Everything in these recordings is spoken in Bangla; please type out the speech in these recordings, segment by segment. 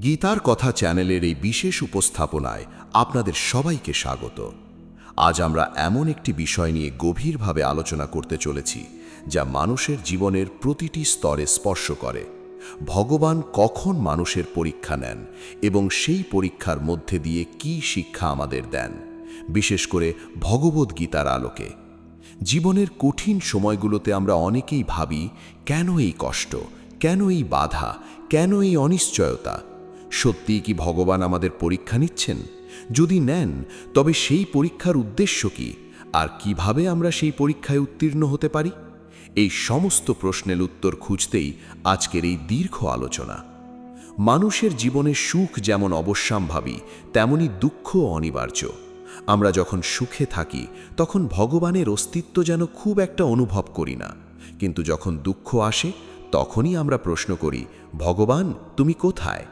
গীতার কথা চ্যানেলের এই বিশেষ উপস্থাপনায় আপনাদের সবাইকে স্বাগত। আজ আমরা এমন একটি বিষয় নিয়ে গভীরভাবে আলোচনা করতে চলেছি যা মানুষের জীবনের প্রতিটি স্তরে স্পর্শ করে। ভগবান কখন মানুষের পরীক্ষা নেন এবং সেই পরীক্ষার মধ্যে দিয়ে কি শিক্ষা আমাদের দেন, বিশেষ করে ভগবদ্গীতার আলোকে। জীবনের কঠিন সময়গুলোতে আমরা অনেকেই ভাবি, কেন এই কষ্ট, কেন এই বাধা, কেন এই অনিশ্চয়তা? সত্যিই কি ভগবান আমাদের পরীক্ষা নিচ্ছেন? যদি নেন, তবে সেই পরীক্ষার উদ্দেশ্য কি, আর কিভাবে আমরা সেই পরীক্ষায় উত্তীর্ণ হতে পারি? এই সমস্ত প্রশ্নের উত্তর খুঁজতেই আজকের এই দীর্ঘ আলোচনা। মানুষের জীবনে সুখ যেমন অবশ্যম্ভাবী, তেমনি দুঃখও অনিবার্য। আমরা যখন সুখে থাকি তখন ভগবানের অস্তিত্ব যেন খুব একটা অনুভব করি না, কিন্তু যখন দুঃখ আসে তখনই আমরা প্রশ্ন করি, ভগবান তুমি কোথায়?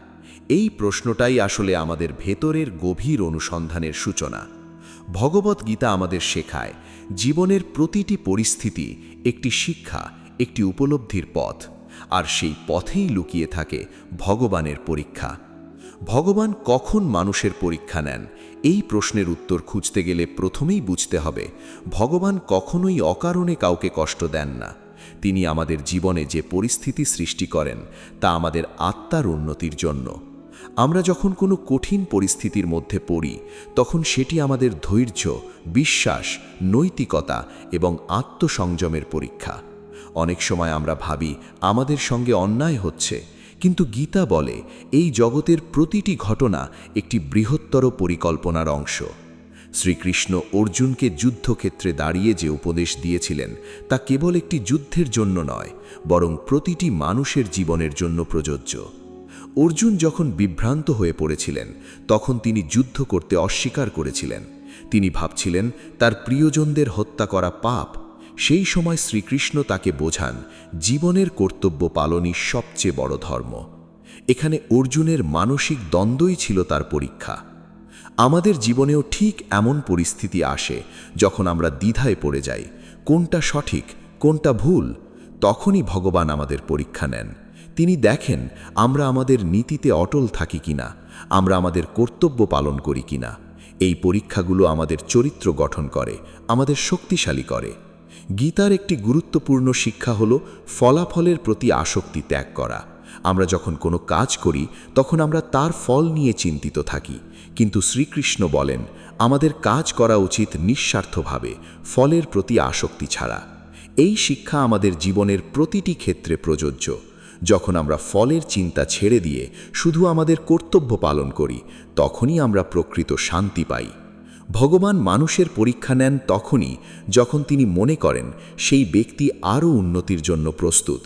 এই প্রশ্নটাই আসলে আমাদের ভেতরের গভীর অনুসন্ধানের সূচনা। ভগবদ্গীতা আমাদের শেখায়, জীবনের প্রতিটি পরিস্থিতি একটি শিক্ষা, একটি উপলব্ধির পথ, আর সেই পথেই লুকিয়ে থাকে ভগবানের পরীক্ষা। ভগবান কখন মানুষের পরীক্ষা নেন, এই প্রশ্নের উত্তর খুঁজতে গেলে প্রথমেই বুঝতে হবে, ভগবান কখনোই অকারণে কাউকে কষ্ট দেন না। তিনি আমাদের জীবনে যে পরিস্থিতি সৃষ্টি করেন তা আমাদের আত্মার উন্নতির জন্য। আমরা যখন কোনো কঠিন পরিস্থিতির মধ্যে পড়ি, তখন সেটি আমাদের ধৈর্য, বিশ্বাস, নৈতিকতা এবং আত্মসংযমের পরীক্ষা। অনেক সময় আমরা ভাবি আমাদের সঙ্গে অন্যায় হচ্ছে, কিন্তু গীতা বলে এই জগতের প্রতিটি ঘটনা একটি বৃহত্তর পরিকল্পনার অংশ। শ্রীকৃষ্ণ অর্জুনকে যুদ্ধক্ষেত্রে দাঁড়িয়ে যে উপদেশ দিয়েছিলেন তা কেবল একটি যুদ্ধের জন্য নয়, বরং প্রতিটি মানুষের জীবনের জন্য প্রযোজ্য। অর্জুন যখন বিভ্রান্ত হয়ে পড়েছিলেন, তখন তিনি যুদ্ধ করতে অস্বীকার করেছিলেন। তিনি ভাবছিলেন তার প্রিয়জনদের হত্যা করা পাপ। সেই সময় শ্রীকৃষ্ণ তাকে বোঝান, জীবনের কর্তব্য পালনই সবচেয়ে বড় ধর্ম। এখানে অর্জুনের মানসিক দ্বন্দ্বই ছিল তার পরীক্ষা। আমাদের জীবনেও ঠিক এমন পরিস্থিতি আসে যখন আমরা দ্বিধায় পড়ে যাই, কোনটা সঠিক, কোনটা ভুল। তখনই ভগবান আমাদের পরীক্ষা নেন। তিনি দেখেন আমরা আমাদের নীতিতে অটল থাকি কিনা, আমরা আমাদের কর্তব্য পালন করি কিনা। এই পরীক্ষাগুলো আমাদের চরিত্র গঠন করে, আমাদের শক্তিশালী করে। গীতার একটি গুরুত্বপূর্ণ শিক্ষা হলো ফলাফলের প্রতি আসক্তি ত্যাগ করা। আমরা যখন কোনো কাজ করি তখন আমরা তার ফল নিয়ে চিন্তিত থাকি, কিন্তু শ্রীকৃষ্ণ বলেন আমাদের কাজ করা উচিত নিঃস্বার্থভাবে, ফলের প্রতি আসক্তি ছাড়া। এই শিক্ষা আমাদের জীবনের প্রতিটি ক্ষেত্রে প্রযোজ্য। যখন আমরা ফলের চিন্তা ছেড়ে দিয়ে শুধু আমাদের কর্তব্য পালন করি, তখনই আমরা প্রকৃত শান্তি পাই। ভগবান মানুষের পরীক্ষা নেন তখনই যখন তিনি মনে করেন সেই ব্যক্তি আরও উন্নতির জন্য প্রস্তুত।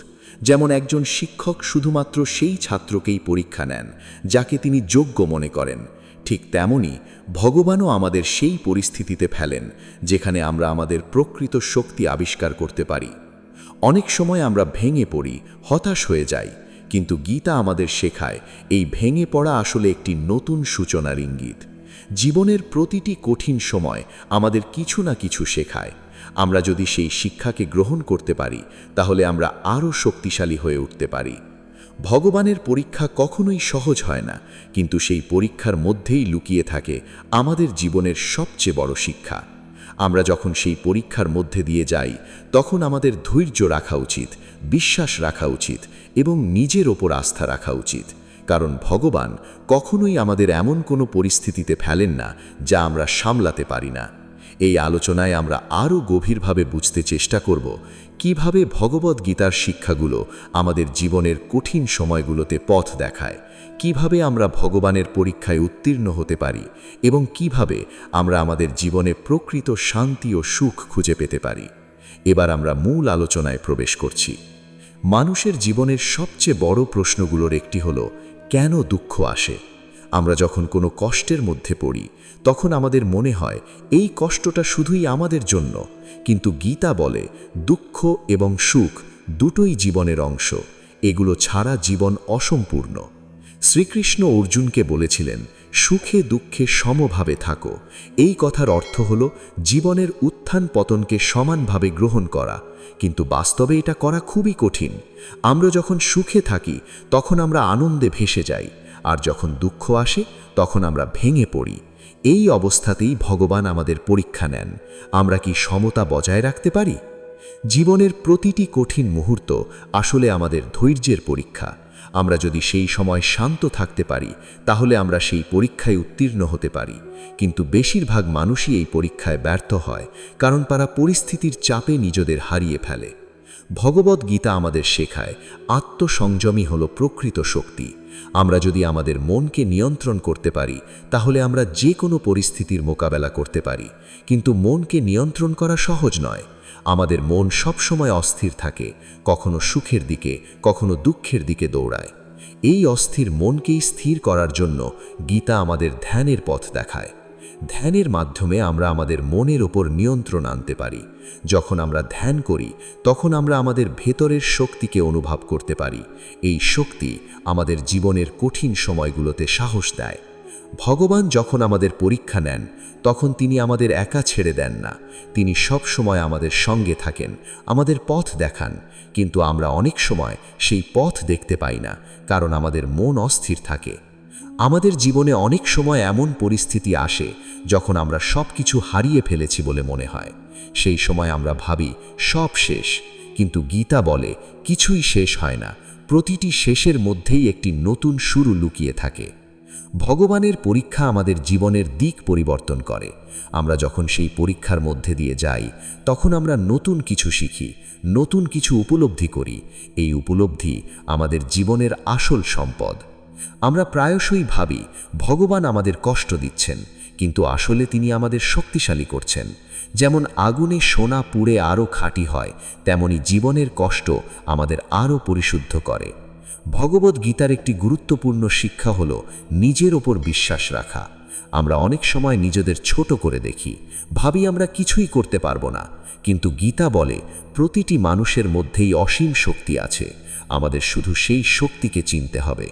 যেমন একজন শিক্ষক শুধুমাত্র সেই ছাত্রকেই পরীক্ষা নেন যাকে তিনি যোগ্য মনে করেন, ঠিক তেমনি ভগবানও আমাদের সেই পরিস্থিতিতে ফেলেন যেখানে আমরা আমাদের প্রকৃত শক্তি আবিষ্কার করতে পারি। অনেক সময় আমরা ভেঙে পড়ি, হতাশ হয়ে যাই, কিন্তু গীতা আমাদের শেখায় এই ভেঙে পড়া আসলে একটি নতুন সূচনার ইঙ্গিত। জীবনের প্রতিটি কঠিন সময় আমাদের কিছু না কিছু শেখায়। আমরা যদি সেই শিক্ষাকে গ্রহণ করতে পারি, তাহলে আমরা আরও শক্তিশালী হয়ে উঠতে পারি। ভগবানের পরীক্ষা কখনোই সহজ হয় না, কিন্তু সেই পরীক্ষার মধ্যেই লুকিয়ে থাকে আমাদের জীবনের সবচেয়ে বড় শিক্ষা। আমরা যখন সেই পরীক্ষার মধ্যে দিয়ে যাই, তখন আমাদের ধৈর্য রাখা উচিত, বিশ্বাস রাখা উচিত এবং নিজের ওপর আস্থা রাখা উচিত। কারণ ভগবান কখনোই আমাদের এমন কোনো পরিস্থিতিতে ফেলেন না যা আমরা সামলাতে পারি না। এই আলোচনায় আমরা আরও গভীরভাবে বুঝতে চেষ্টা করব কিভাবে ভগবদ্গীতার শিক্ষাগুলো আমাদের জীবনের কঠিন সময়গুলোতে পথ দেখায়, কিভাবে আমরা ভগবানের পরীক্ষায় উত্তীর্ণ হতে পারি এবং কিভাবে আমরা আমাদের জীবনে প্রকৃত শান্তি ও সুখ খুঁজে পেতে পারি। এবার আমরা মূল আলোচনায় প্রবেশ করছি। মানুষের জীবনের সবচেয়ে বড় প্রশ্নগুলোর একটি হলো, কেন দুঃখ আসে? আমরা যখন কোনো কষ্টের মধ্যে পড়ি, তখন আমাদের মনে হয় এই কষ্টটা শুধুই আমাদের জন্য, কিন্তু গীতা বলে দুঃখ এবং সুখ দুটোই জীবনের অংশ, এগুলো ছাড়া জীবন অসম্পূর্ণ। শ্রীকৃষ্ণ অর্জুনকে বলেছিলেন, সুখে দুঃখে সমভাবে থাকো। এই কথার অর্থ হল জীবনের উত্থান পতনকে সমানভাবে গ্রহণ করা, কিন্তু বাস্তবে এটা করা খুবই কঠিন। আমরা যখন সুখে থাকি তখন আমরা আনন্দে ভেসে যাই, আর যখন দুঃখ আসে তখন আমরা ভেঙে পড়ি। এই অবস্থাতেই ভগবান আমাদের পরীক্ষা নেন, আমরা কি সমতা বজায় রাখতে পারি? জীবনের প্রতিটি কঠিন মুহূর্ত আসলে আমাদের ধৈর্যের পরীক্ষা। আমরা যদি সেই সময় শান্ত থাকতে পারি তাহলে আমরা সেই পরীক্ষায় উত্তীর্ণ হতে পারি। কিন্তু বেশিরভাগ মানুষই এই পরীক্ষায় ব্যর্থ হয়, কারণ তারা পরিস্থিতির চাপে নিজেদের হারিয়ে ফেলে। ভগবদ গীতা আমাদের শেখায় আত্মসংযমই হলো প্রকৃত শক্তি। আমরা যদি আমাদের মনকে নিয়ন্ত্রণ করতে পারি তাহলে আমরা যে কোনো পরিস্থিতির মোকাবেলা করতে পারি। কিন্তু মনকে নিয়ন্ত্রণ করা সহজ নয়। আমাদের মন সবসময় অস্থির থাকে, কখনো সুখের দিকে কখনো দুঃখের দিকে দৌড়ায়। এই অস্থির মনকেই স্থির করার জন্য গীতা আমাদের ধ্যানের পথ দেখায়। ধ্যানের মাধ্যমে আমরা আমাদের মনের ওপর নিয়ন্ত্রণ আনতে পারি। যখন আমরা ধ্যান করি তখন আমরা আমাদের ভেতরের শক্তিকে অনুভব করতে পারি। এই শক্তি আমাদের জীবনের কঠিন সময়গুলোতে সাহস দেয়। ভগবান যখন আমাদের পরীক্ষা নেন তখন তিনি আমাদের একা ছেড়ে দেন না। তিনি সব সময় আমাদের সঙ্গে থাকেন, আমাদের পথ দেখান। কিন্তু আমরা অনেক সময় সেই পথ দেখতে পাই না, কারণ আমাদের মন অস্থির থাকে। আমাদের জীবনে অনেক সময় এমন পরিস্থিতি আসে যখন আমরা সব কিছু হারিয়ে ফেলেছি বলে মনে হয়। সেই সময় আমরা ভাবি সব শেষ, কিন্তু গীতা বলে কিছুই শেষ হয় না, প্রতিটি শেষের মধ্যেই একটি নতুন শুরু লুকিয়ে থাকে। ভগবানের পরীক্ষা আমাদের জীবনের দিক পরিবর্তন করে। আমরা যখন সেই পরীক্ষার মধ্যে দিয়ে যাই তখন আমরা নতুন কিছু শিখি, নতুন কিছু উপলব্ধি করি। এই উপলব্ধি আমাদের জীবনের আসল সম্পদ। আমরা প্রায়শই ভাবি ভগবান আমাদের কষ্ট দিচ্ছেন, কিন্তু আসলে তিনি আমাদের শক্তিশালী করছেন। যেমন আগুনে সোনা পুড়ে আরও খাঁটি হয়, তেমনি জীবনের কষ্ট আমাদের আরও পরিশুদ্ধ করে। ভগবদ গীতার একটি গুরুত্বপূর্ণ শিক্ষা হল নিজের ওপর বিশ্বাস রাখা। আমরা অনেক সময় নিজেদের ছোট করে দেখি, ভাবি আমরা কিছুই করতে পারবো না। কিন্তু গীতা বলে প্রতিটি মানুষের মধ্যেই অসীম শক্তি আছে, আমাদের শুধু সেই শক্তিকে চিনতে হবে।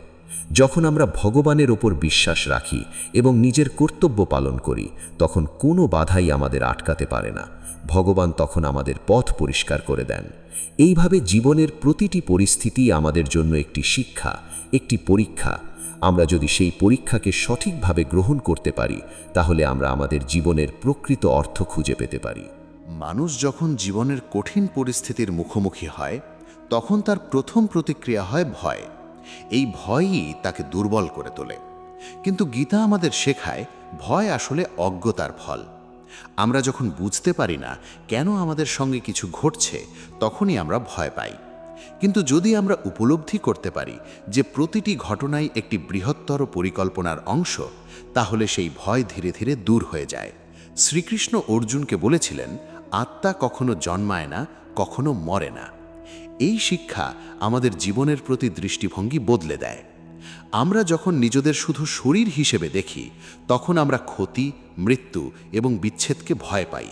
যখন আমরা ভগবানের ওপর বিশ্বাস রাখি এবং নিজের কর্তব্য পালন করি তখন কোনো বাধাই আমাদের আটকাতে পারে না। ভগবান তখন আমাদের পথ পরিষ্কার করে দেন। এইভাবে জীবনের প্রতিটি পরিস্থিতি আমাদের জন্য একটি শিক্ষা, একটি পরীক্ষা। আমরা যদি সেই পরীক্ষাকে সঠিকভাবে গ্রহণ করতে পারি তাহলে আমরা আমাদের জীবনের প্রকৃত অর্থ খুঁজে পেতে পারি। মানুষ যখন জীবনের কঠিন পরিস্থিতির মুখোমুখি হয় তখন তার প্রথম প্রতিক্রিয়া হয় ভয়। এই ভয়ই তাকে দুর্বল করে তোলে। কিন্তু গীতা আমাদের শেখায় ভয় আসলে অজ্ঞতার ফল। আমরা যখন বুঝতে পারি না কেন আমাদের সঙ্গে কিছু ঘটছে তখনই আমরা ভয় পাই। কিন্তু যদি আমরা উপলব্ধি করতে পারি যে প্রতিটি ঘটনাই একটি বৃহত্তর পরিকল্পনার অংশ, তাহলে সেই ভয় ধীরে ধীরে দূর হয়ে যায়। শ্রীকৃষ্ণ অর্জুনকে বলেছিলেন, আত্মা কখনো জন্মায় না, কখনো মরে না। এই শিক্ষা আমাদের জীবনের প্রতি দৃষ্টিভঙ্গি বদলে দেয়। আমরা যখন নিজেদের শুধু শরীর হিসেবে দেখি তখন আমরা ক্ষতি, মৃত্যু এবং বিচ্ছেদকে ভয় পাই।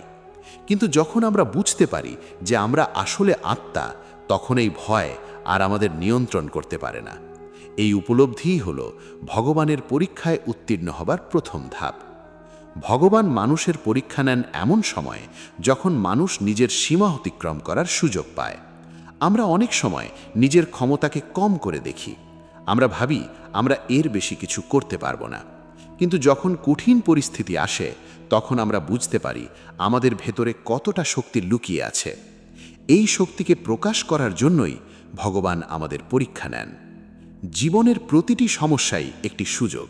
কিন্তু যখন আমরা বুঝতে পারি যে আমরা আসলে আত্মা, তখন এই ভয় আর আমাদের নিয়ন্ত্রণ করতে পারে না। এই উপলব্ধিই হল ভগবানের পরীক্ষায় উত্তীর্ণ হবার প্রথম ধাপ। ভগবান মানুষের পরীক্ষা নেন এমন সময়ে যখন মানুষ নিজের সীমা অতিক্রম করার সুযোগ পায়। আমরা অনেক সময় নিজের ক্ষমতাকে কম করে দেখি। আমরা ভাবি আমরা এর বেশি কিছু করতে পারবো না। কিন্তু যখন কঠিন পরিস্থিতি আসে তখন আমরা বুঝতে পারি আমাদের ভেতরে কতটা শক্তি লুকিয়ে আছে। এই শক্তিকে প্রকাশ করার জন্যই ভগবান আমাদের পরীক্ষা নেন। জীবনের প্রতিটি সমস্যাই একটি সুযোগ,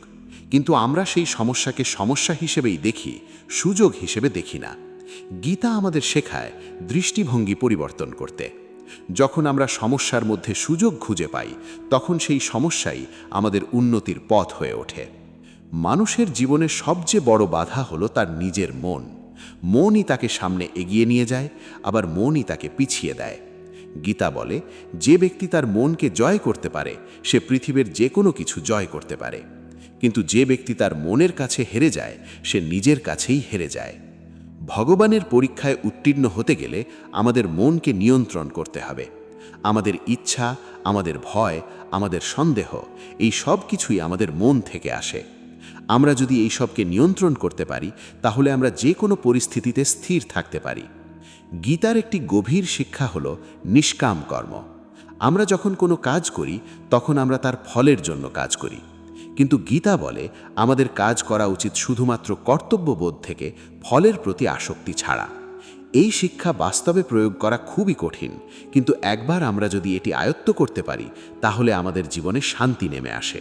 কিন্তু আমরা সেই সমস্যাকে সমস্যা হিসেবেই দেখি, সুযোগ হিসেবে দেখি না। গীতা আমাদের শেখায় দৃষ্টিভঙ্গি পরিবর্তন করতে। যখন আমরা সমস্যার মধ্যে সুযোগ খুঁজে পাই তখন সেই সমস্যাই আমাদের উন্নতির পথ হয়ে ওঠে। মানুষের জীবনে সবচেয়ে বড় বাধা হলো তার নিজের মন। মনই তাকে সামনে এগিয়ে নিয়ে যায়, আবার মনই তাকে পিছিয়ে দেয়। গীতা বলে, যে ব্যক্তি তার মনকে জয় করতে পারে সে পৃথিবীর যে কোনো কিছু জয় করতে পারে। কিন্তু যে ব্যক্তি তার মনের কাছে হেরে যায় সে নিজের কাছেই হেরে যায়। ভগবানের পরীক্ষায় উত্তীর্ণ হতে গেলে আমাদের মনকে নিয়ন্ত্রণ করতে হবে। আমাদের ইচ্ছা, আমাদের ভয়, আমাদের সন্দেহ, এই সব কিছুই আমাদের মন থেকে আসে। আমরা যদি এই সবকে নিয়ন্ত্রণ করতে পারি তাহলে আমরা যে কোনো পরিস্থিতিতে স্থির থাকতে পারি। গীতার একটি গভীর শিক্ষা হলো নিষ্কাম কর্ম। আমরা যখন কোনো কাজ করি তখন আমরা তার ফলের জন্য কাজ করি। কিন্তু গীতা বলে আমাদের কাজ করা উচিত শুধুমাত্র কর্তব্যবোধ থেকে, ফলের প্রতি আসক্তি ছাড়া। এই শিক্ষা বাস্তবে প্রয়োগ করা খুবই কঠিন, কিন্তু একবার আমরা যদি এটি আয়ত্ত করতে পারি তাহলে আমাদের জীবনে শান্তি নেমে আসে।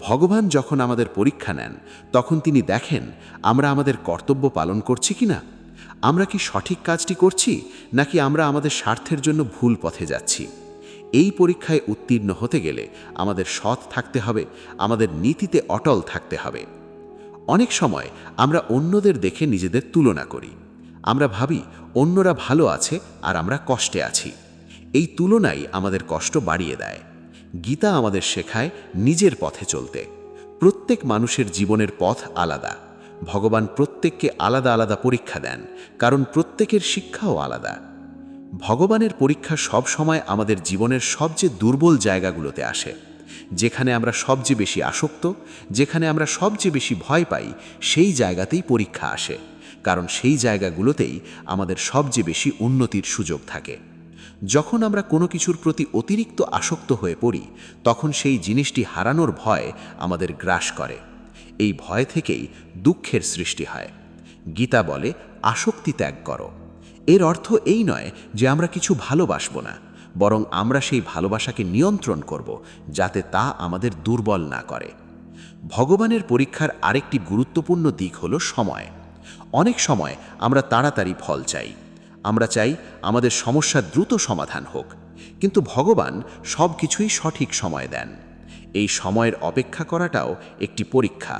ভগবান যখন আমাদের পরীক্ষা নেন তখন তিনি দেখেন আমরা আমাদের কর্তব্য পালন করছি কিনা, আমরা কি সঠিক কাজটি করছি নাকি আমরা আমাদের স্বার্থের জন্য ভুল পথে যাচ্ছি। এই পরীক্ষায় উত্তীর্ণ হতে গেলে আমাদের সৎ থাকতে হবে, আমাদের নীতিতে অটল থাকতে হবে। অনেক সময় আমরা অন্যদের দেখে নিজেদের তুলনা করি। আমরা ভাবি অন্যরা ভালো আছে আর আমরা কষ্টে আছি। এই তুলনাই আমাদের কষ্ট বাড়িয়ে দেয়। গীতা আমাদের শেখায় নিজের পথে চলতে। প্রত্যেক মানুষের জীবনের পথ আলাদা। ভগবান প্রত্যেককে আলাদা আলাদা পরীক্ষা দেন, কারণ প্রত্যেকের শিক্ষাও আলাদা। ভগবানের পরীক্ষা সব সময় আমাদের জীবনের সবচেয়ে দুর্বল জায়গাগুলোতে আসে। যেখানে আমরা সবচেয়ে বেশি আসক্ত, যেখানে আমরা সবচেয়ে বেশি ভয় পাই, সেই জায়গাতেই পরীক্ষা আসে, কারণ সেই জায়গাগুলোতেই আমাদের সবচেয়ে বেশি উন্নতির সুযোগ থাকে। যখন আমরা কোনো কিছুর প্রতি অতিরিক্ত আসক্ত হয়ে পড়ি তখন সেই জিনিসটি হারানোর ভয় আমাদের গ্রাস করে। এই ভয় থেকেই দুঃখের সৃষ্টি হয়। গীতা বলে আসক্তি ত্যাগ করো। এর অর্থ এই নয় যে আমরা কিছু ভালোবাসব না, বরং আমরা সেই ভালোবাসাকে নিয়ন্ত্রণ করব যাতে তা আমাদের দুর্বল না করে। ভগবানের পরীক্ষার আরেকটি গুরুত্বপূর্ণ দিক হলো সময়। অনেক সময় আমরা তাড়াতাড়ি ফল চাই। আমরা চাই আমাদের সমস্যা দ্রুত সমাধান হোক, কিন্তু ভগবান সব কিছুই সঠিক সময় দেন। এই সময়ের অপেক্ষা করাটাও একটি পরীক্ষা।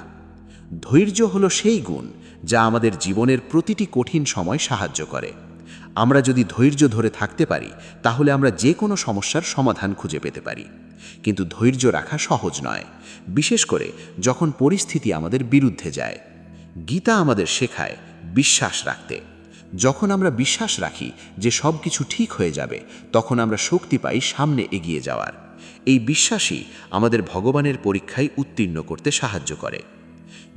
ধৈর্য হলো সেই গুণ যা আমাদের জীবনের প্রতিটি কঠিন সময় সাহায্য করে। আমরা যদি ধৈর্য ধরে থাকতে পারি তাহলে আমরা যে কোনো সমস্যার সমাধান খুঁজে পেতে পারি। কিন্তু ধৈর্য রাখা সহজ নয়, বিশেষ করে যখন পরিস্থিতি আমাদের বিরুদ্ধে যায়। গীতা আমাদের শেখায় বিশ্বাস রাখতে। যখন আমরা বিশ্বাস রাখি যে সব কিছু ঠিক হয়ে যাবে, তখন আমরা শক্তি পাই সামনে এগিয়ে যাওয়ার। এই বিশ্বাসই আমাদের ভগবানের পরীক্ষায় উত্তীর্ণ করতে সাহায্য করে।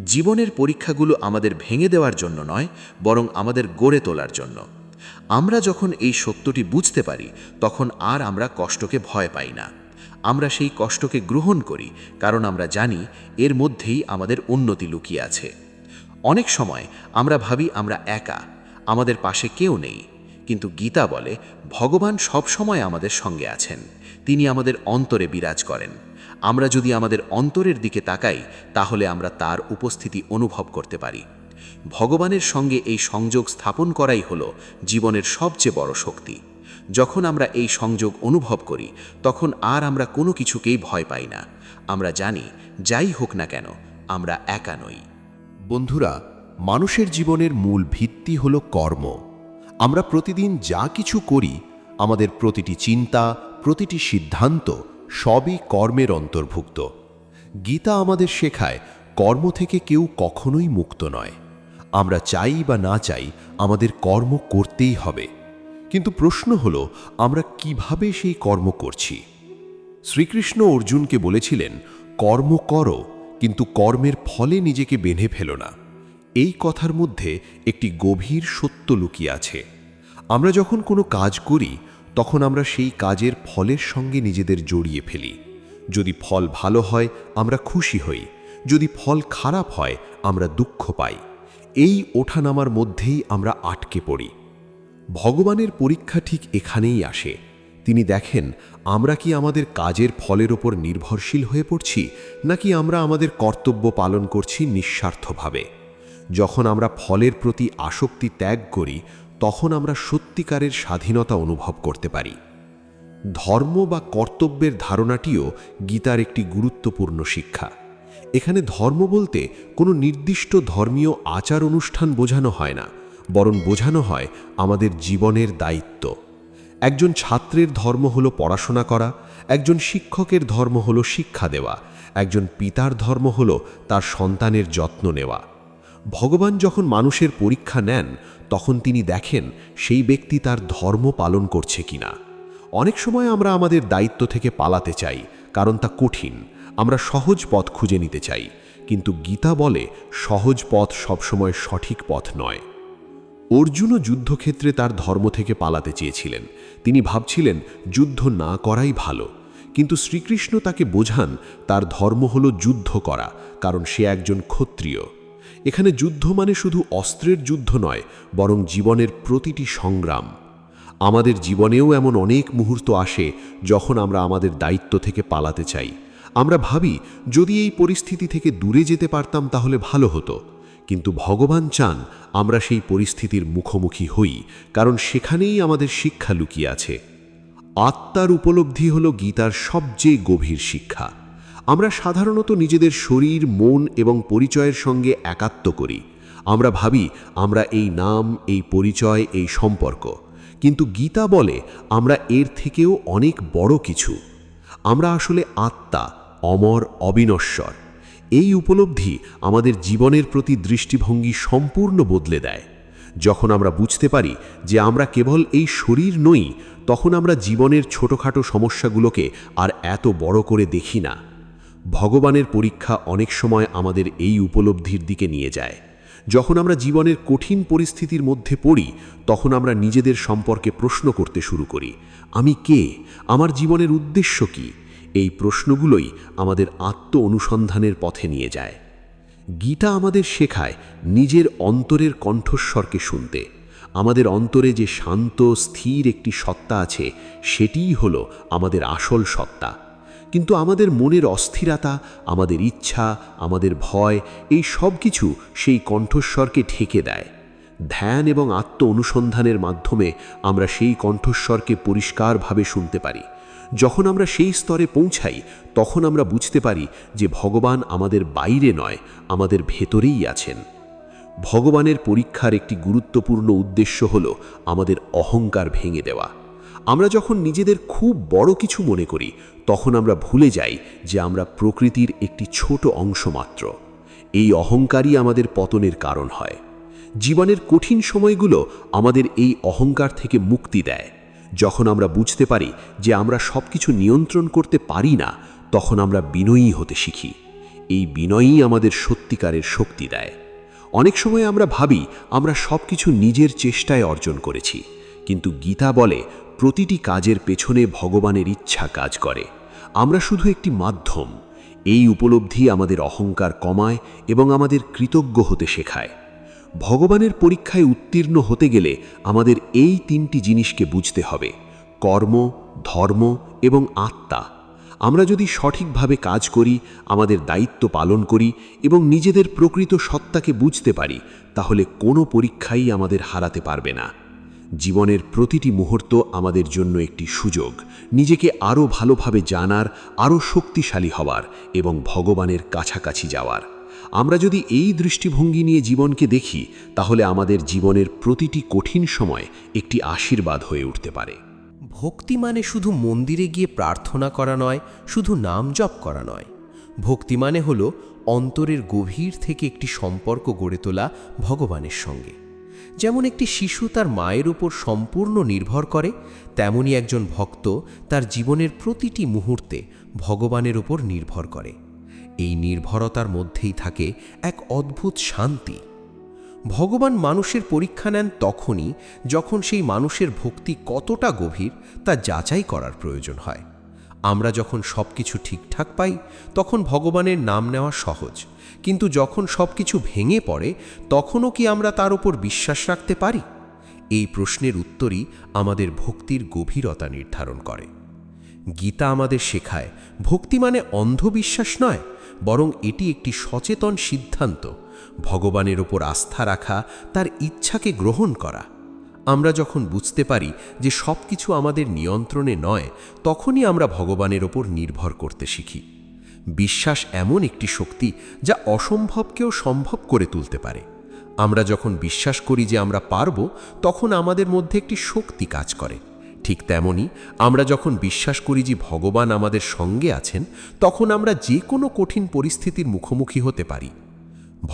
জীবনের পরীক্ষাগুলো আমাদের ভেঙে দেওয়ার জন্য নয়, বরং আমাদের গড়ে তোলার জন্য। আমরা যখন এই সত্যটি বুঝতে পারি তখন আর আমরা কষ্টকে ভয় পাই না। আমরা সেই কষ্টকে গ্রহণ করি, কারণ আমরা জানি এর মধ্যেই আমাদের উন্নতি লুকিয়ে আছে। অনেক সময় আমরা ভাবি আমরা একা, আমাদের পাশে কেউ নেই, কিন্তু গীতা বলে ভগবান সব সময় আমাদের সঙ্গে আছেন। তিনি আমাদের অন্তরে বিরাজ করেন। আমরা যদি আমাদের অন্তরের দিকে তাকাই তাহলে আমরা তার উপস্থিতি অনুভব করতে পারি। ভগবানের সঙ্গে এই সংযোগ স্থাপন করাই হলো জীবনের সবচেয়ে বড় শক্তি। যখন আমরা এই সংযোগ অনুভব করি তখন আর আমরা কোনো কিছুকেই ভয় পাই না। আমরা জানি যাই হোক না কেন আমরা একা নই। বন্ধুরা, মানুষের জীবনের মূল ভিত্তি হলো কর্ম। আমরা প্রতিদিন যা কিছু করি, আমাদের প্রতিটি চিন্তা, প্রতিটি সিদ্ধান্ত সবই কর্মের অন্তর্ভুক্ত। গীতা আমাদের শেখায় কর্ম থেকে কেউ কখনোই মুক্ত নয়। আমরা চাই বা না চাই আমাদের কর্ম করতেই হবে। কিন্তু প্রশ্ন হলো আমরা কিভাবে সেই কর্ম করছি। শ্রীকৃষ্ণ অর্জুনকে বলেছিলেন, কর্ম করো, কিন্তু কর্মের ফলে নিজেকে বেঁধে ফেলো না। এই কথার মধ্যে একটি গভীর সত্য লুকিয়ে আছে। আমরা যখন কোনো কাজ করি তখন আমরা সেই কাজের ফলের সঙ্গে নিজেদের জড়িয়ে ফেলি। যদি ফল ভালো হয় আমরা খুশি হই, যদি ফল খারাপ হয় আমরা দুঃখ পাই। এই ওঠানামার মধ্যেই আমরা আটকে পড়ি। ভগবানের পরীক্ষা ঠিক এখানেই আসে। তিনি দেখেন আমরা কি আমাদের কাজের ফলের ওপর নির্ভরশীল হয়ে পড়ছি, নাকি আমরা আমাদের কর্তব্য পালন করছি নিঃস্বার্থভাবে। যখন আমরা ফলের প্রতি আসক্তি ত্যাগ করি তখন আমরা সত্যিকারের স্বাধীনতা অনুভব করতে পারি। ধর্ম বা কর্তব্যের ধারণাটিও গীতার একটি গুরুত্বপূর্ণ শিক্ষা। এখানে ধর্ম বলতে কোনো নির্দিষ্ট ধর্মীয় আচার অনুষ্ঠান বোঝানো হয় না, বরং বোঝানো হয় আমাদের জীবনের দায়িত্ব। একজন ছাত্রের ধর্ম হলো পড়াশোনা করা, একজন শিক্ষকের ধর্ম হলো শিক্ষা দেওয়া, একজন পিতার ধর্ম হলো তার সন্তানের যত্ন নেওয়া। ভগবান যখন মানুষের পরীক্ষা নেন তখন তিনি দেখেন সেই ব্যক্তি তার ধর্ম পালন করছে কিনা। অনেক সময় আমরা আমাদের দায়িত্ব থেকে পালাতে চাই, কারণ তা কঠিন। আমরা সহজ পথ খুঁজে নিতে চাই, কিন্তু গীতা বলে সহজ পথ সবসময় সঠিক পথ নয়। অর্জুনও যুদ্ধক্ষেত্রে তার ধর্ম থেকে পালাতে চেয়েছিলেন। তিনি ভাবছিলেন যুদ্ধ না করাই ভালো, কিন্তু শ্রীকৃষ্ণ তাকে বোঝান তার ধর্ম হল যুদ্ধ করা, কারণ সে একজন ক্ষত্রিয়। এখানে যুদ্ধ মানে শুধু অস্ত্রের যুদ্ধ নয়, বরং জীবনের প্রতিটি সংগ্রাম। আমাদের জীবনেও এমন অনেক মুহূর্ত আসে যখন আমরা আমাদের দায়িত্ব থেকে পালাতে চাই। আমরা ভাবি যদি এই পরিস্থিতি থেকে দূরে যেতে পারতাম তাহলে ভালো হতো, কিন্তু ভগবান চান আমরা সেই পরিস্থিতির মুখোমুখি হই, কারণ সেখানেই আমাদের শিক্ষা লুকিয়ে আছে। আত্মার উপলব্ধি হল গীতার সবচেয়ে গভীর শিক্ষা। আমরা সাধারণত নিজেদের শরীর, মন এবং পরিচয়ের সঙ্গে একাত্ম করি। আমরা ভাবি আমরা এই নাম, এই পরিচয়, এই সম্পর্ক। কিন্তু গীতা বলে আমরা এর থেকেও অনেক বড় কিছু। আমরা আসলে আত্মা, অমর, অবিনশ্বর। এই উপলব্ধি আমাদের জীবনের প্রতি দৃষ্টিভঙ্গি সম্পূর্ণ বদলে দেয়। যখন আমরা বুঝতে পারি যে আমরা কেবল এই শরীর নই, তখন আমরা জীবনের ছোটখাটো সমস্যাগুলোকে আর এত বড় করে দেখি না। ভগবানের পরীক্ষা অনেক সময় আমাদের এই উপলব্ধির দিকে নিয়ে যায়। যখন আমরা জীবনের কঠিন পরিস্থিতির মধ্যে পড়ি, তখন আমরা নিজেদের সম্পর্কে প্রশ্ন করতে শুরু করি, আমি কে? আমার জীবনের উদ্দেশ্য কী? এই প্রশ্নগুলোই আমাদের আত্ম অনুসন্ধানের পথে নিয়ে যায়। গীতা আমাদের শেখায় নিজের অন্তরের কণ্ঠস্বরকে শুনতে। আমাদের অন্তরে যে শান্ত, স্থির একটি সত্তা আছে, সেটিই হলো আমাদের আসল সত্তা। কিন্তু আমাদের মনের অস্থিরতা, আমাদের ইচ্ছা, আমাদের ভয়, এই সব কিছু সেই কণ্ঠস্বরকে ঢেকে দেয়। ধ্যান এবং আত্ম অনুসন্ধানের মাধ্যমে আমরা সেই কণ্ঠস্বরকে পরিষ্কারভাবে শুনতে পারি। যখন আমরা সেই স্তরে পৌঁছাই, তখন আমরা বুঝতে পারি যে ভগবান আমাদের বাইরে নয়, আমাদের ভেতরেই আছেন। ভগবানের পরীক্ষার একটি গুরুত্বপূর্ণ উদ্দেশ্য হল আমাদের অহংকার ভেঙে দেওয়া। আমরা যখন নিজেদের খুব বড় কিছু মনে করি, তখন আমরা ভুলে যাই যে আমরা প্রকৃতির একটি ছোট অংশ মাত্র। এই অহংকারই আমাদের পতনের কারণ হয়। জীবনের কঠিন সময়গুলো আমাদের এই অহংকার থেকে মুক্তি দেয়। যখন আমরা বুঝতে পারি যে আমরা সব কিছু নিয়ন্ত্রণ করতে পারি না, তখন আমরা বিনয়ী হতে শিখি। এই বিনয়ই আমাদের সত্যিকারের শক্তি দেয়। অনেক সময় আমরা ভাবি আমরা সব কিছু নিজের চেষ্টায় অর্জন করেছি, কিন্তু গীতা বলে প্রতিটি কাজের পেছনে ভগবানের ইচ্ছা কাজ করে। আমরা শুধু একটি মাধ্যম। এই উপলব্ধি আমাদের অহংকার কমায় এবং আমাদের কৃতজ্ঞ হতে শেখায়। ভগবানের পরীক্ষায় উত্তীর্ণ হতে গেলে আমাদের এই তিনটি জিনিসকে বুঝতে হবে: কর্ম, ধর্ম এবং আত্মা। আমরা যদি সঠিকভাবে কাজ করি, আমাদের দায়িত্ব পালন করি এবং নিজেদের প্রকৃত সত্তাকে বুঝতে পারি, তাহলে কোনো পরীক্ষাই আমাদের হারাতে পারবে না। জীবনের প্রতিটি মুহূর্ত আমাদের জন্য একটি সুযোগ, নিজেকে আরও ভালোভাবে জানার, আরও শক্তিশালী হওয়ার এবং ভগবানের কাছাকাছি যাওয়ার। আমরা যদি এই দৃষ্টিভঙ্গি নিয়ে জীবনকে দেখি, তাহলে আমাদের জীবনের প্রতিটি কঠিন সময় একটি আশীর্বাদ হয়ে উঠতে পারে। ভক্তি মানে শুধু মন্দিরে গিয়ে প্রার্থনা করা নয়, শুধু নাম জপ করা নয়। ভক্তি মানে হলো অন্তরের গভীর থেকে একটি সম্পর্ক গড়ে তোলা ভগবানের সঙ্গে। যেমন একটি শিশু তার মায়ের উপর সম্পূর্ণ নির্ভর করে, তেমনি একজন ভক্ত তার জীবনের প্রতিটি মুহূর্তে ভগবানের উপর নির্ভর করে। এই নির্ভরতার মধ্যেই থাকে এক অদ্ভুত শান্তি। ভগবান মানুষের পরীক্ষা নেন তখনই যখন সেই মানুষের ভক্তি কতটা গভীর তা যাচাই করার প্রয়োজন হয়। আমরা যখন সব কিছু ঠিকঠাক পাই, তখন ভগবানের নাম নেওয়া সহজ, কিন্তু যখন সব কিছু ভেঙে পড়ে, তখনও কি আমরা তার উপর বিশ্বাস রাখতে পারি? এই প্রশ্নের উত্তরই আমাদের ভক্তির গভীরতা নির্ধারণ করে। গীতা আমাদের শেখায় ভক্তি মানে অন্ধবিশ্বাস নয়, বরং এটি একটি সচেতন সিদ্ধান্ত, ভগবানের ওপর আস্থা রাখা, তার ইচ্ছাকে গ্রহণ করা। আমরা যখন বুঝতে পারি যে সব কিছু আমাদের নিয়ন্ত্রণে নয়, তখনই আমরা ভগবানের ওপর নির্ভর করতে শিখি। বিশ্বাস এমন একটি শক্তি যা অসম্ভবকেও সম্ভব করে তুলতে পারে। আমরা যখন বিশ্বাস করি যে আমরা পারব, তখন আমাদের মধ্যে একটি শক্তি কাজ করে। ঠিক তেমনি আমরা যখন বিশ্বাস করি যে ভগবান আমাদের সঙ্গে আছেন, তখন আমরা যে কোনো কঠিন পরিস্থিতির মুখোমুখি হতে পারি।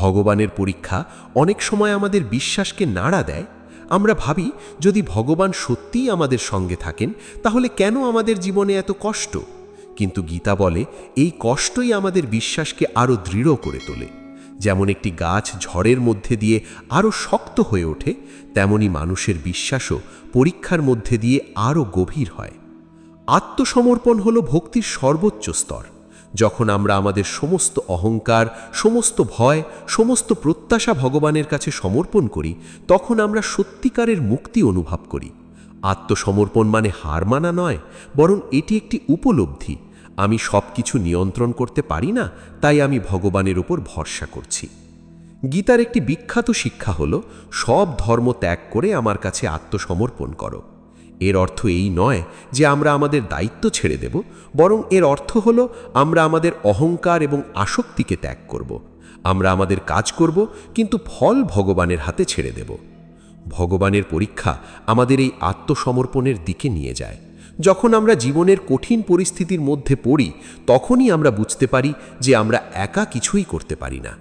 ভগবানের পরীক্ষা অনেক সময় আমাদের বিশ্বাসকে নাড়া দেয়। আমরা ভাবি যদি ভগবান সত্যিই আমাদের সঙ্গে থাকেন, তাহলে কেন আমাদের জীবনে এত কষ্ট? কিন্তু গীতা বলে এই কষ্টই আমাদের বিশ্বাসকে আরও দৃঢ় করে তোলে। যেমন একটি গাছ ঝড়ের মধ্যে দিয়ে আরও শক্ত হয়ে ওঠে, তেমনি মানুষের বিশ্বাসও পরীক্ষার মধ্যে দিয়ে আরও গভীর হয়। আত্মসমর্পণ হল ভক্তির সর্বোচ্চ স্তর। যখন আমরা আমাদের সমস্ত অহংকার, সমস্ত ভয়, সমস্ত প্রত্যাশা ভগবানের কাছে সমর্পণ করি, তখন আমরা সত্যিকারের মুক্তি অনুভব করি। আত্মসমর্পণ মানে হার মানা নয়, বরং এটি একটি উপলব্ধি। আমি সব কিছু নিয়ন্ত্রণ করতে পারি না, তাই আমি ভগবানের উপর ভরসা করছি। গীতার একটি বিখ্যাত শিক্ষা হল, সব ধর্ম ত্যাগ করে আমার কাছে আত্মসমর্পণ করো। এর অর্থ এই নয় যে আমরা আমাদের দায়িত্ব ছেড়ে দেব, বরং এর অর্থ হল আমরা আমাদের অহংকার এবং আসক্তিকে ত্যাগ করব। আমরা আমাদের কাজ করব, কিন্তু ফল ভগবানের হাতে ছেড়ে দেব। ভগবানের পরীক্ষা আমাদের এই আত্মসমর্পণের দিকে নিয়ে যায়। যখন আমরা জীবনের কঠিন পরিস্থিতির মধ্যে পড়ি, তখনই আমরা বুঝতে পারি যে আমরা একা কিছুই করতে পারি না।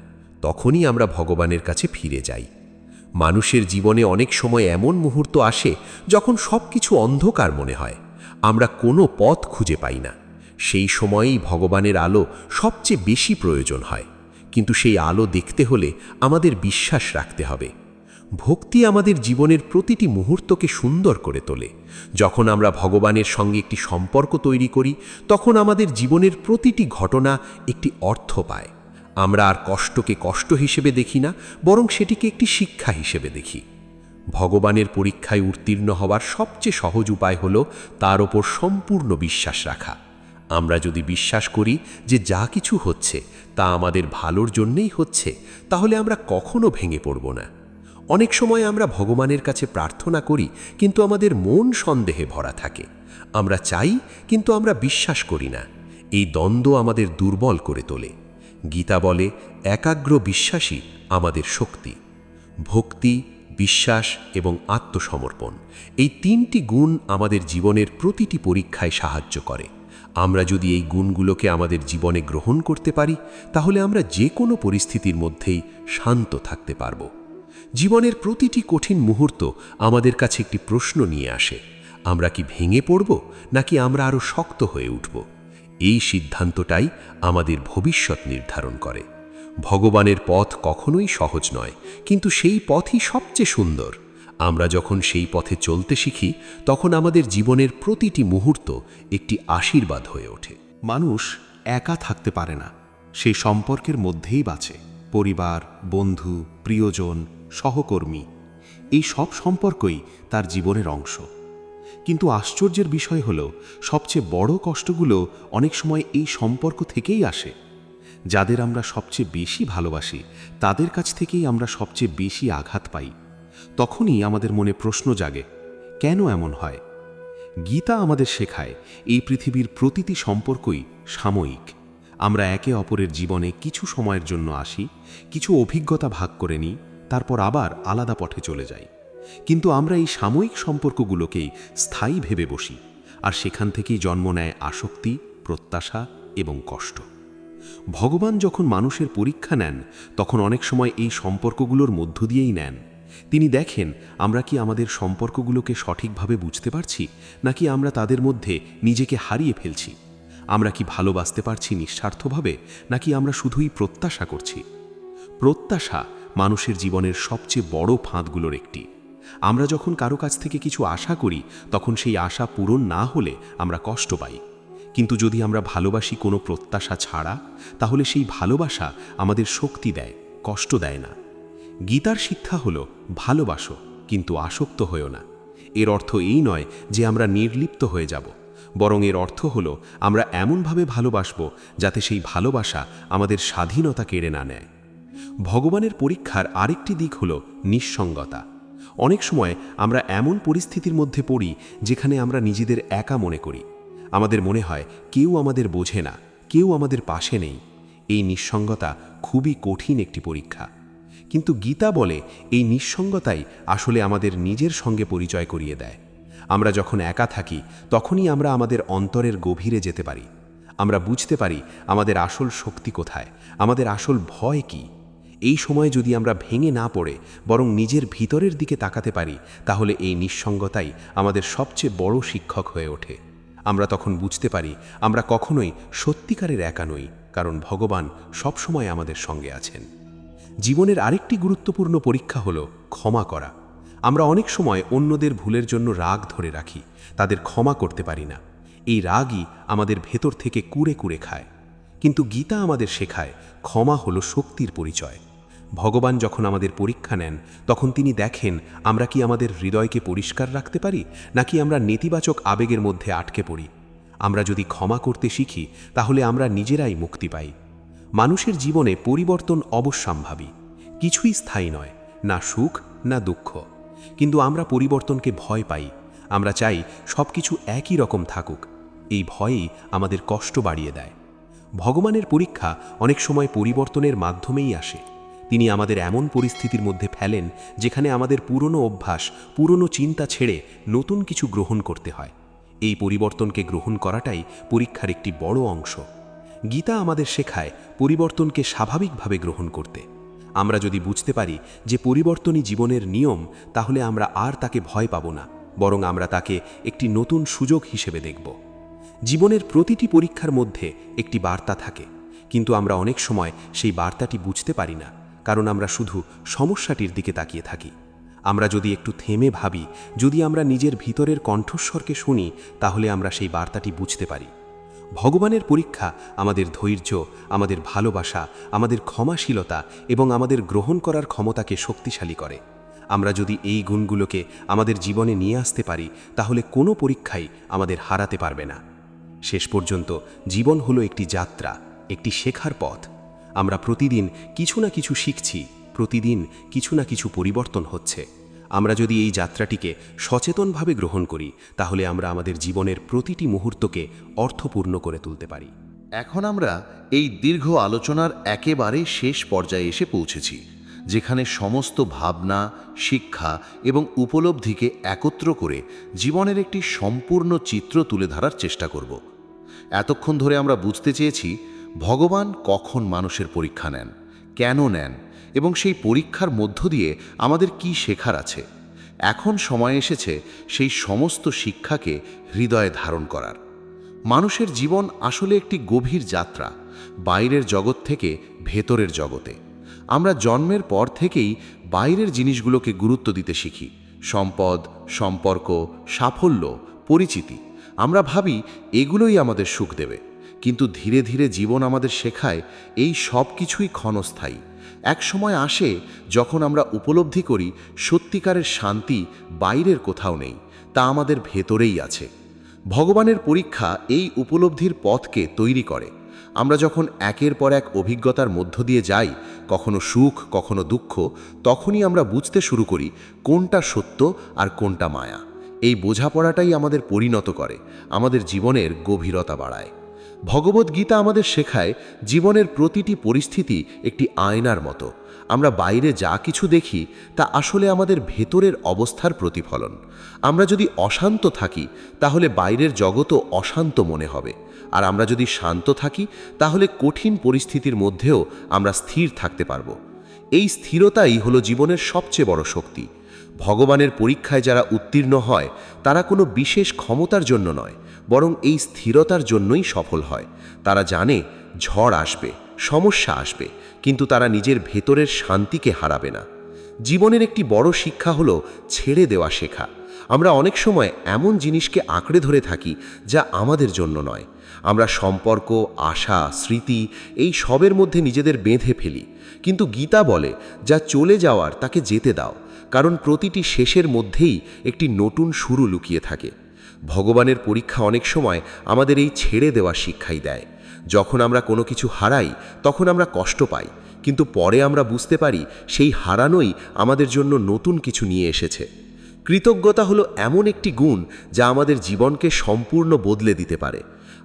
তখনই আমরা ভগবানের কাছে ফিরে যাই। মানুষের জীবনে অনেক সময় এমন মুহূর্ত আসে যখন সব কিছু অন্ধকার মনে হয়, আমরা কোনো পথ খুঁজে পাই না। সেই সময়েই ভগবানের আলো সবচেয়ে বেশি প্রয়োজন হয়। কিন্তু সেই আলো দেখতে হলে আমাদের বিশ্বাস রাখতে হবে। ভক্তি আমাদের জীবনের প্রতিটি মুহূর্তকে সুন্দর করে তোলে। যখন আমরা ভগবানের সঙ্গে একটি সম্পর্ক তৈরি করি, তখন আমাদের জীবনের প্রতিটি ঘটনা একটি অর্থ পায়। আমরা আর কষ্টকে কষ্ট হিসেবে দেখি না, বরং সেটিকে একটি শিক্ষা হিসেবে দেখি। ভগবানের পরীক্ষায় উত্তীর্ণ হওয়ার সবচেয়ে সহজ উপায় হল তার ওপর সম্পূর্ণ বিশ্বাস রাখা। আমরা যদি বিশ্বাস করি যে যা কিছু হচ্ছে তা আমাদের ভালোর জন্যেই হচ্ছে, তাহলে আমরা কখনো ভেঙে পড়ব না। অনেক সময় আমরা ভগবানের কাছে প্রার্থনা করি, কিন্তু আমাদের মন সন্দেহে ভরা থাকে। আমরা চাই, কিন্তু আমরা বিশ্বাস করি না। এই দ্বন্দ্ব আমাদের দুর্বল করে তোলে। গীতা বলে, একাগ্র বিশ্বাসই আমাদের শক্তি। ভক্তি, বিশ্বাস এবং আত্মসমর্পণ, এই তিনটি গুণ আমাদের জীবনের প্রতিটি পরীক্ষায় সাহায্য করে। আমরা যদি এই গুণগুলোকে আমাদের জীবনে গ্রহণ করতে পারি, তাহলে আমরা যে কোনো পরিস্থিতির মধ্যেই শান্ত থাকতে পারব। জীবনের প্রতিটি কঠিন মুহূর্ত আমাদের কাছে একটি প্রশ্ন নিয়ে আসে, আমরা কি ভেঙে পড়ব, নাকি আমরা আরও শক্ত হয়ে উঠব? এই সিদ্ধান্তটাই আমাদের ভবিষ্যৎ নির্ধারণ করে। ভগবানের পথ কখনোই সহজ নয়, কিন্তু সেই পথই সবচেয়ে সুন্দর। আমরা যখন সেই পথে চলতে শিখি, তখন আমাদের জীবনের প্রতিটি মুহূর্ত একটি আশীর্বাদ হয়ে ওঠে। মানুষ একা থাকতে পারে না, সেই সম্পর্কের মধ্যেই বাঁচে। পরিবার, বন্ধু, প্রিয়জন, সহকর্মী, এই সব সম্পর্কই তার জীবনের অংশ। কিন্তু আশ্চর্যের বিষয় হল, সবচেয়ে বড় কষ্টগুলো অনেক সময় এই সম্পর্ক থেকেই আসে। যাদের আমরা সবচেয়ে বেশি ভালোবাসি, তাদের কাছ থেকেই আমরা সবচেয়ে বেশি আঘাত পাই। তখনই আমাদের মনে প্রশ্ন জাগে, কেন এমন হয়? গীতা আমাদের শেখায়, এই পৃথিবীর প্রতিটি সম্পর্কই সাময়িক। আমরা একে অপরের জীবনে কিছু সময়ের জন্য আসি, কিছু অভিজ্ঞতা ভাগ করে নিই, তারপর আবার আলাদা পথে চলে যাই। কিন্তু আমরা এই সাময়িক সম্পর্কগুলোকেই স্থায়ী ভেবে বসি, আর সেখান থেকেই জন্ম নেয় আসক্তি, প্রত্যাশা এবং কষ্ট। ভগবান যখন মানুষের পরীক্ষা নেন, তখন অনেক সময় এই সম্পর্কগুলোর মধ্য দিয়েই নেন। তিনি দেখেন আমরা কি আমাদের সম্পর্কগুলোকে সঠিকভাবে বুঝতে পারছি, নাকি আমরা তাদের মধ্যে নিজেকে হারিয়ে ফেলছি। আমরা কি ভালোবাসতে পারছি নিঃস্বার্থভাবে, নাকি আমরা শুধুই প্রত্যাশা করছি। প্রত্যাশা মানুষের জীবনের সবচেয়ে বড় ফাঁদগুলোর একটি। আমরা যখন কারো কাছ থেকে কিছু আশা করি, তখন সেই আশা পূরণ না হলে আমরা কষ্ট পাই। কিন্তু যদি আমরা ভালোবাসি কোনো প্রত্যাশা ছাড়া, তাহলে সেই ভালোবাসা আমাদের শক্তি দেয়, কষ্ট দেয় না। গীতার শিক্ষা হলো, ভালোবাসো কিন্তু আসক্ত হয়েও না। এর অর্থ এই নয় যে আমরা নির্লিপ্ত হয়ে যাব, বরং এর অর্থ হলো আমরা এমনভাবে ভালোবাসব যাতে সেই ভালোবাসা আমাদের স্বাধীনতা কেড়ে না নেয়। ভগবানের পরীক্ষার আরেকটি দিক হলো নিঃসঙ্গতা। অনেক সময় আমরা এমন পরিস্থিতির মধ্যে পড়ি যেখানে আমরা নিজেদের একা মনে করি। আমাদের মনে হয় কেউ আমাদের বোঝে না, কেউ আমাদের পাশে নেই। এই নিঃসঙ্গতা খুবই কঠিন একটি পরীক্ষা। কিন্তু গীতা বলে, এই নিঃসঙ্গতাই আসলে আমাদের নিজের সঙ্গে পরিচয় করিয়ে দেয়। আমরা যখন একা থাকি, তখনই আমরা আমাদের অন্তরের গভীরে যেতে পারি। আমরা বুঝতে পারি আমাদের আসল শক্তি কোথায়, আমাদের আসল ভয় কী। এই সময় যদি আমরা ভেঙে না পড়ে বরং নিজের ভিতরের দিকে তাকাতে পারি, তাহলে এই নিঃসঙ্গতাই আমাদের সবচেয়ে বড় শিক্ষক হয়ে ওঠে। আমরা তখন বুঝতে পারি আমরা কখনোই সত্যিকারের একা নই, কারণ ভগবান সবসময় আমাদের সঙ্গে আছেন। জীবনের আরেকটি গুরুত্বপূর্ণ পরীক্ষা হলো ক্ষমা করা। আমরা অনেক সময় অন্যদের ভুলের জন্য রাগ ধরে রাখি, তাদের ক্ষমা করতে পারি না। এই রাগই আমাদের ভেতর থেকে কুড়ে কুড়ে খায়। কিন্তু গীতা আমাদের শেখায় ক্ষমা হলো শক্তির পরিচয়। ভগবান যখন আমাদের পরীক্ষা নেন তখন তিনি দেখেন আমরা কি আমাদের হৃদয়কে পরিষ্কার রাখতে পারি নাকি আমরা নেতিবাচক আবেগের মধ্যে আটকে পড়ি। আমরা যদি ক্ষমা করতে শিখি তাহলে আমরা নিজেরাই মুক্তি পাই। মানুষের জীবনে পরিবর্তন অবশ্যম্ভাবী, কিছুই স্থায়ী নয়, না সুখ না দুঃখ। কিন্তু আমরা পরিবর্তনকে ভয় পাই। আমরা চাই সব কিছু একই রকম থাকুক। এই ভয়ই আমাদের কষ্ট বাড়িয়ে দেয়। ভগবানের পরীক্ষা অনেক সময় পরিবর্তনের মাধ্যমেই আসে। তিনি আমাদের এমন পরিস্থিতির মধ্যে ফেলেন যেখানে আমাদের পুরনো অভ্যাস, পুরনো চিন্তা ছেড়ে নতুন কিছু গ্রহণ করতে হয়। এই পরিবর্তনকে গ্রহণ করাটাই পরীক্ষার একটি বড় অংশ। গীতা আমাদের শেখায় পরিবর্তনকে স্বাভাবিকভাবে গ্রহণ করতে। আমরা যদি বুঝতে পারি যে পরিবর্তনই জীবনের নিয়ম, তাহলে আমরা আর তাকে ভয় পাব না, বরং আমরা তাকে একটি নতুন সুযোগ হিসেবে দেখব। জীবনের প্রতিটি পরীক্ষার মধ্যে একটি বার্তা থাকে, কিন্তু আমরা অনেক সময় সেই বার্তাটি বুঝতে পারি না, কারণ আমরা শুধু সমস্যাটির দিকে তাকিয়ে থাকি। আমরা যদি একটু থেমে ভাবি, যদি আমরা নিজের ভিতরের কণ্ঠস্বরকে শুনি, তাহলে আমরা সেই বার্তাটি বুঝতে পারি। ভগবানের পরীক্ষা আমাদের ধৈর্য, আমাদের ভালোবাসা, আমাদের ক্ষমাশীলতা এবং আমাদের গ্রহণ করার ক্ষমতাকে শক্তিশালী করে। আমরা যদি এই গুণগুলোকে আমাদের জীবনে নিয়ে আসতে পারি, তাহলে কোনো পরীক্ষাই আমাদের হারাতে পারবে না। শেষ পর্যন্ত জীবন হলো একটি যাত্রা, একটি শেখার পথ। আমরা প্রতিদিন কিছু না কিছু শিখছি, প্রতিদিন কিছু না কিছু পরিবর্তন হচ্ছে। আমরা যদি এই যাত্রাটিকে সচেতনভাবে গ্রহণ করি, তাহলে আমরা আমাদের জীবনের প্রতিটি মুহূর্তকে অর্থপূর্ণ করে তুলতে পারি। এখন আমরা এই দীর্ঘ আলোচনার একেবারে শেষ পর্যায়ে এসে পৌঁছেছি, যেখানে সমস্ত ভাবনা, শিক্ষা এবং উপলব্ধিকে একত্র করে জীবনের একটি সম্পূর্ণ চিত্র তুলে ধরার চেষ্টা করব। এতক্ষণ ধরে আমরা বুঝতে চেয়েছি ভগবান কখন মানুষের পরীক্ষা নেন, কেন নেন এবং সেই পরীক্ষার মধ্য দিয়ে আমাদের কি শেখার আছে। এখন সময় এসেছে সেই সমস্ত শিক্ষাকে হৃদয়ে ধারণ করার। মানুষের জীবন আসলে একটি গভীর যাত্রা, বাইরের জগৎ থেকে ভেতরের জগতে। আমরা জন্মের পর থেকেই বাইরের জিনিসগুলোকে গুরুত্ব দিতে শিখি, সম্পদ, সম্পর্ক, সাফল্য, পরিচিতি। আমরা ভাবি এগুলোই আমাদের সুখ দেবে, কিন্তু ধীরে ধীরে জীবন আমাদের শেখায় এই সব কিছুই ক্ষণস্থায়ী। এক সময় আসে যখন আমরা উপলব্ধি করি সত্যিকারের শান্তি বাইরের কোথাও নেই, তা আমাদের ভেতরেই আছে। ভগবানের পরীক্ষা এই উপলব্ধির পথকে তৈরি করে। আমরা যখন একের পর এক অভিজ্ঞতার মধ্য দিয়ে যাই, কখনো সুখ, কখনো দুঃখ, তখনই আমরা বুঝতে শুরু করি কোনটা সত্য আর কোনটা মায়া। এই বোঝাপড়াটাই আমাদের পরিণত করে, আমাদের জীবনের গভীরতা বাড়ায়। ভগবদ্গীতা আমাদের শেখায় জীবনের প্রতিটি পরিস্থিতি একটি আয়নার মতো। আমরা বাইরে যা কিছু দেখি তা আসলে আমাদের ভেতরের অবস্থার প্রতিফলন। আমরা যদি অশান্ত থাকি তাহলে বাইরের জগৎও অশান্ত মনে হবে, আর আমরা যদি শান্ত থাকি তাহলে কঠিন পরিস্থিতির মধ্যেও আমরা স্থির থাকতে পারব। এই স্থিরতাই হলো জীবনের সবচেয়ে বড় শক্তি। ভগবানের পরীক্ষায় যারা উত্তীর্ণ হয় তারা কোনো বিশেষ ক্ষমতার জন্য নয়, বরং এই স্থিরতার জন্যই সফল হয়। তারা জানে ঝড় আসবে, সমস্যা আসবে, কিন্তু তারা নিজের ভেতরের শান্তিকে হারাবে না। জীবনের একটি বড় শিক্ষা হলো ছেড়ে দেওয়া শেখা। আমরা অনেক সময় এমন জিনিসকে আঁকড়ে ধরে থাকি যা আমাদের জন্য নয়। আমরা সম্পর্ক, আশা, স্মৃতি এই সবের মধ্যে নিজেদের বেঁধে ফেলি। কিন্তু গীতা বলে যা চলে যাওয়ার তাকে যেতে দাও, কারণ প্রতিটি শেষের মধ্যেই একটি নতুন শুরু লুকিয়ে থাকে। ভগবানের পরীক্ষা অনেক সময় আমাদের এই ছেড়ে দেওয়া শিক্ষাই দেয়। যখন আমরা কোনো কিছু হারাই তখন আমরা কষ্ট পাই, কিন্তু পরে আমরা বুঝতে পারি সেই হারানোই আমাদের জন্য নতুন কিছু নিয়ে এসেছে। কৃতজ্ঞতা হলো এমন একটি গুণ যা আমাদের জীবনকে সম্পূর্ণ বদলে দিতে পারে।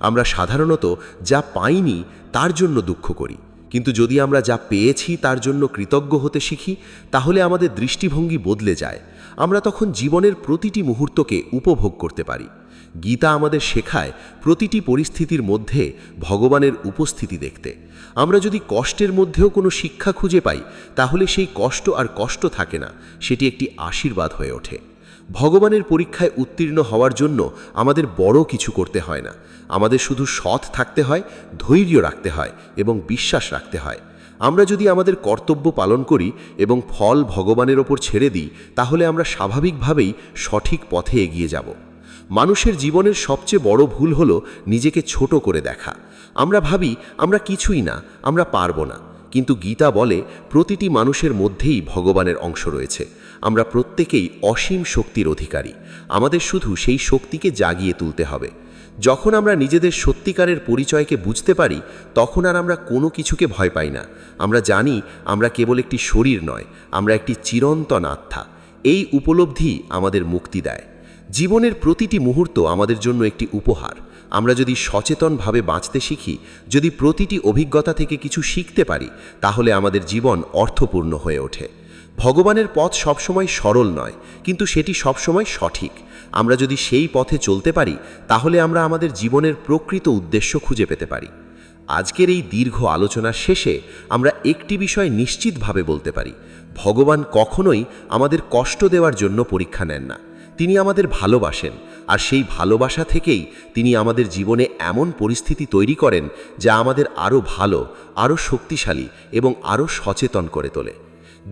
আমরা সাধারণত যা পাইনি তার জন্য দুঃখ করি, কিন্তু যদি আমরা যা পেয়েছি তার জন্য কৃতজ্ঞ হতে শিখি, তাহলে আমাদের দৃষ্টিভঙ্গি বদলে যায়। আমরা তখন জীবনের প্রতিটি মুহূর্তকে উপভোগ করতে পারি। গীতা আমাদের শেখায় প্রতিটি পরিস্থিতির মধ্যে ভগবানের উপস্থিতি দেখতে। আমরা যদি কষ্টের মধ্যেও কোনো শিক্ষা খুঁজে পাই, তাহলে সেই কষ্ট আর কষ্ট থাকে না, সেটি একটি আশীর্বাদ হয়ে ওঠে। ভগবানের পরীক্ষায় উত্তীর্ণ হওয়ার জন্য আমাদের বড় কিছু করতে হয় না। আমাদের শুধু সৎ থাকতে হয়, ধৈর্য রাখতে হয় এবং বিশ্বাস রাখতে হয়। আমরা যদি আমাদের কর্তব্য পালন করি এবং ফল ভগবানের ওপর ছেড়ে দিই, তাহলে আমরা স্বাভাবিকভাবেই সঠিক পথে এগিয়ে যাব। মানুষের জীবনের সবচেয়ে বড় ভুল হলো নিজেকে ছোট করে দেখা। আমরা ভাবি আমরা কিছুই না, আমরা পারবো না। কিন্তু গীতা বলে প্রতিটি মানুষের মধ্যেই ভগবানের অংশ রয়েছে। আমরা প্রত্যেকেই অসীম শক্তির অধিকারী। আমাদের শুধু সেই শক্তিকে জাগিয়ে তুলতে হবে। যখন আমরা নিজেদের সত্যিকারের পরিচয়কে বুঝতে পারি, তখন আর আমরা কোনো কিছুকে ভয় পাই না। আমরা জানি আমরা কেবল একটি শরীর নয়, আমরা একটি চিরন্তন আত্মা। এই উপলব্ধি আমাদের মুক্তি দেয়। জীবনের প্রতিটি মুহূর্ত আমাদের জন্য একটি উপহার। আমরা যদি সচেতনভাবে বাঁচতে শিখি, যদি প্রতিটি অভিজ্ঞতা থেকে কিছু শিখতে পারি, তাহলে আমাদের জীবন অর্থপূর্ণ হয়ে ওঠে। ভগবানের পথ সবসময় সরল নয়, কিন্তু সেটি সবসময় সঠিক। আমরা যদি সেই পথে চলতে পারি, তাহলে আমরা আমাদের জীবনের প্রকৃত উদ্দেশ্য খুঁজে পেতে পারি। আজকের এই দীর্ঘ আলোচনার শেষে আমরা একটি বিষয় নিশ্চিতভাবে বলতে পারি, ভগবান কখনোই আমাদের কষ্ট দেওয়ার জন্য পরীক্ষা নেন না। তিনি আমাদের ভালোবাসেন, আর সেই ভালোবাসা থেকেই তিনি আমাদের জীবনে এমন পরিস্থিতি তৈরি করেন যা আমাদের আরও ভালো, আরও শক্তিশালী এবং আরও সচেতন করে তোলে।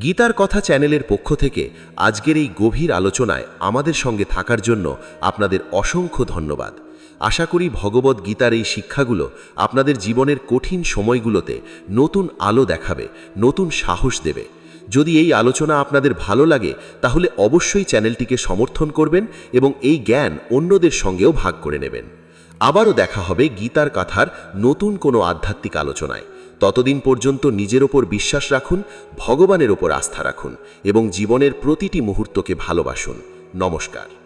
গীতার কথা চ্যানেলের পক্ষ থেকে আজকের এই গভীর আলোচনায় আমাদের সঙ্গে থাকার জন্য আপনাদের অসংখ্য ধন্যবাদ। আশা করি ভগবদ্ গীতার এই শিক্ষাগুলো আপনাদের জীবনের কঠিন সময়গুলোতে নতুন আলো দেখাবে, নতুন সাহস দেবে। যদি এই আলোচনা আপনাদের ভালো লাগে, তাহলে অবশ্যই চ্যানেলটিকে সমর্থন করবেন এবং এই জ্ঞান অন্যদের সঙ্গেও ভাগ করে নেবেন। আবারও দেখা হবে গীতার কথার নতুন কোনো আধ্যাত্মিক আলোচনায়। ততদিন পর্যন্ত নিজের ওপর বিশ্বাস রাখুন, ভগবানের ওপর আস্থা রাখুন এবং জীবনের প্রতিটি মুহূর্তকে ভালোবাসুন। নমস্কার।